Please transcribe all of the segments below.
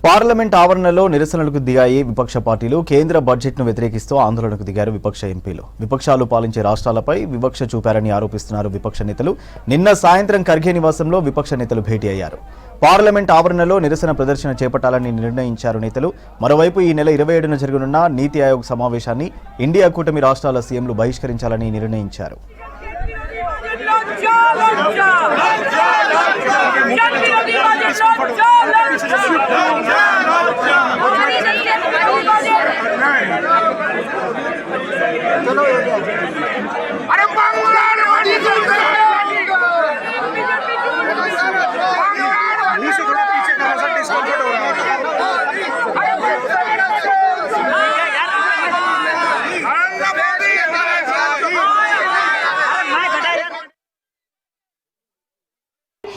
Parliament ఆవరణలో నిరసనలకు దిగాయి విపక్ష పార్టీలు. కేంద్ర బడ్జెట్ను వ్యతిరేకిస్తూ ఆందోళనకు దిగారు విపక్ష ఎంపీలు. విపక్షాలు పాలించే రాష్ట్రాలపై వివక్ష చూపారని ఆరోపిస్తున్నారు విపక్ష నేతలు. నిన్న సాయంత్రం ఖర్గే నివాసంలో విపక్ష నేతలు భేటీ అయ్యారు. పార్లమెంట్ ఆవరణలో నిరసన ప్రదర్శన చేపట్టాలని నిర్ణయించారు నేతలు. మరోవైపు ఈ నెల 27న జరగనున్న నీతి ఆయోగ్ సమావేశాన్ని ఇండియా కూటమి రాష్ట్రాల సీఎంలు బహిష్కరించాలని నిర్ణయించారు.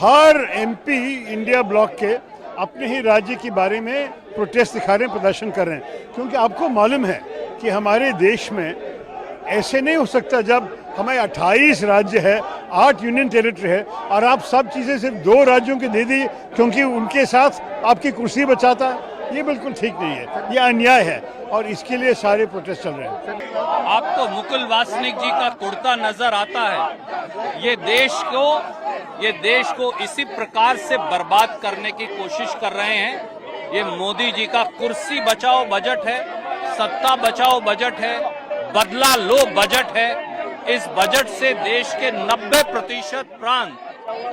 हर एमपी इंडिया ब्लॉक के अपने ही राज्य के बारे में प्रोटेस्ट दिखा रहे हैं, प्रदर्शन कर रहे हैं, क्योंकि आपको मालूम है कि हमारे देश में ऐसे नहीं हो सकता जब हमें 28 राज्य है, 8 यूनियन टेरिटरी है और आप सब चीज़ें सिर्फ 2 राज्यों के दे दी क्योंकि उनके साथ आपकी कुर्सी बचाता है। ये बिल्कुल ठीक नहीं है, ये अन्याय है और इसके लिए सारे प्रोटेस्ट चल रहे हैं। आपको मुकुल वासनिक जी का कुर्ता नजर आता है। ये देश को इसी प्रकार से बर्बाद करने की कोशिश कर रहे हैं। ये मोदी जी का कुर्सी बचाओ बजट है, सत्ता बचाओ बजट है, बदला लो बजट है। इस बजट से देश के 90% प्रांत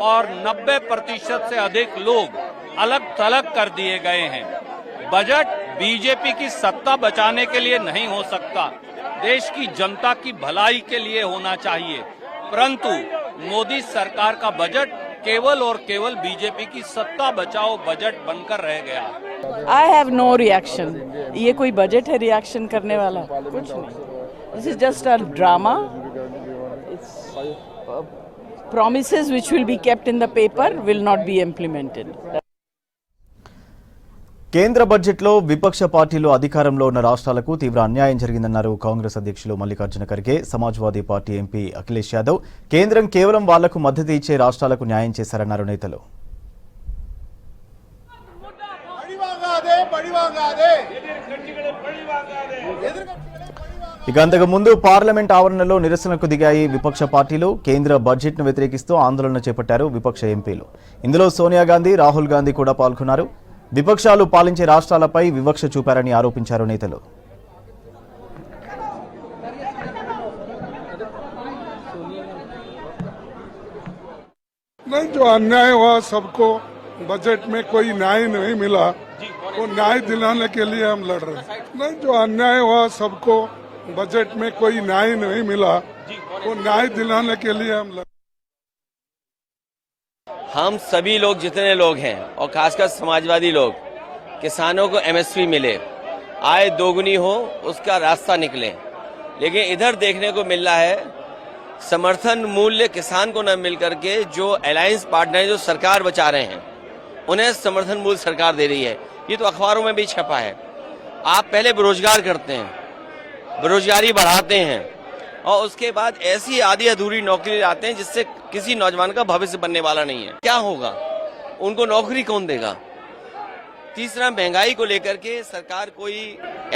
और 90% से अधिक लोग अलग थलग कर दिए गए हैं। बजट बीजेपी की सत्ता बचाने के लिए नहीं हो सकता, देश की जनता की भलाई के लिए होना चाहिए, परंतु मोदी सरकार का बजट केवल और केवल बीजेपी की सत्ता बचाओ बजट बनकर रह गया। I have no reaction. ये कोई बजट है रिएक्शन करने वाला? कुछ नहीं। This is just a drama. Promises which will be kept in the paper will not be implemented. కేంద్ర బడ్జెట్లో విపక్ష పార్టీలు అధికారంలో ఉన్న రాష్ట్రాలకు తీవ్ర అన్యాయం జరిగిందన్నారు కాంగ్రెస్ అధ్యక్షులు మల్లికార్జున ఖర్గే. సమాజ్వాదీ పార్టీ ఎంపీ అఖిలేష్ యాదవ్ కేంద్రం కేవలం వాళ్లకు మద్దతు ఇచ్చే రాష్ట్రాలకు న్యాయం చేశారన్నారు నేతలు. ఇక అంతకు ముందు పార్లమెంట్ ఆవరణలో నిరసనకు దిగాయి విపక్ష పార్టీలు. కేంద్ర బడ్జెట్ను వ్యతిరేకిస్తూ ఆందోళన చేపట్టారు విపక్ష ఎంపీలు. ఇందులో సోనియా గాంధీ, రాహుల్ గాంధీ కూడా పాల్గొన్నారు. విపక్షాలు పాలించే రాష్ట్రాలపై వివక్ష చూపారని ఆరోపించారు నేతలు. नहीं, जो अन्याय हुआ सबको बजट में कोई न्याय नहीं मिला, वो न्याय दिलाने के लिए हम लड़ रहे हैं। नहीं, जो अन्याय हुआ सबको बजट में कोई न्याय नहीं मिला, वो न्याय दिलाने के लिए हम सभी लोग जितने लोग हैं और खासकर समाजवादी लोग, किसानों को एमएसपी मिले, आय दोगुनी हो, उसका रास्ता निकले। लेकिन इधर देखने को मिल रहा है समर्थन मूल्य किसान को न मिल करके जो अलायंस पार्टनर जो सरकार बचा रहे हैं उन्हें समर्थन मूल्य सरकार दे रही है। ये तो अखबारों में भी छपा है। आप पहले बेरोजगार करते हैं, बेरोजगारी बढ़ाते हैं और उसके बाद ऐसी आधी अधूरी नौकरी लाते हैं जिससे किसी नौजवान का भविष्य बनने वाला नहीं है। क्या होगा? उनको नौकरी कौन देगा? तीसरा, महंगाई को लेकर के सरकार कोई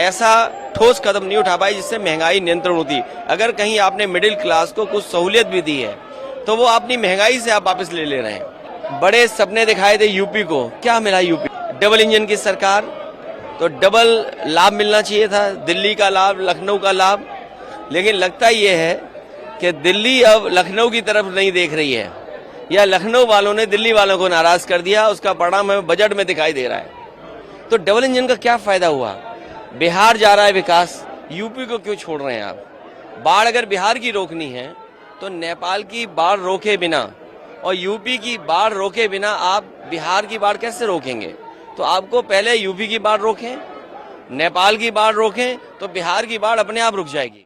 ऐसा ठोस कदम नहीं उठा पाई जिससे महंगाई नियंत्रण होती। अगर कहीं आपने मिडिल क्लास को कुछ सहूलियत भी दी है तो वो अपनी महंगाई से आप वापस ले रहे हैं। बड़े सपने दिखाए थे यूपी को, क्या मिला यूपी? डबल इंजन की सरकार, तो डबल लाभ मिलना चाहिए था, दिल्ली का लाभ, लखनऊ का लाभ। लेकिन लगता ये है कि दिल्ली अब लखनऊ की तरफ नहीं देख रही है, या लखनऊ वालों ने दिल्ली वालों को नाराज कर दिया। उसका परिणाम हमें बजट में दिखाई दे रहा है। तो डबल इंजन का क्या फायदा हुआ? बिहार जा रहा है विकास, यूपी को क्यों छोड़ रहे हैं आप? बाढ़ अगर बिहार की रोकनी है तो नेपाल की बाढ़ रोके बिना और यूपी की बाढ़ रोके बिना आप बिहार की बाढ़ कैसे रोकेंगे? तो आपको पहले यूपी की बाढ़ रोकें, नेपाल की बाढ़ रोकें, तो बिहार की बाढ़ अपने आप रुक जाएगी।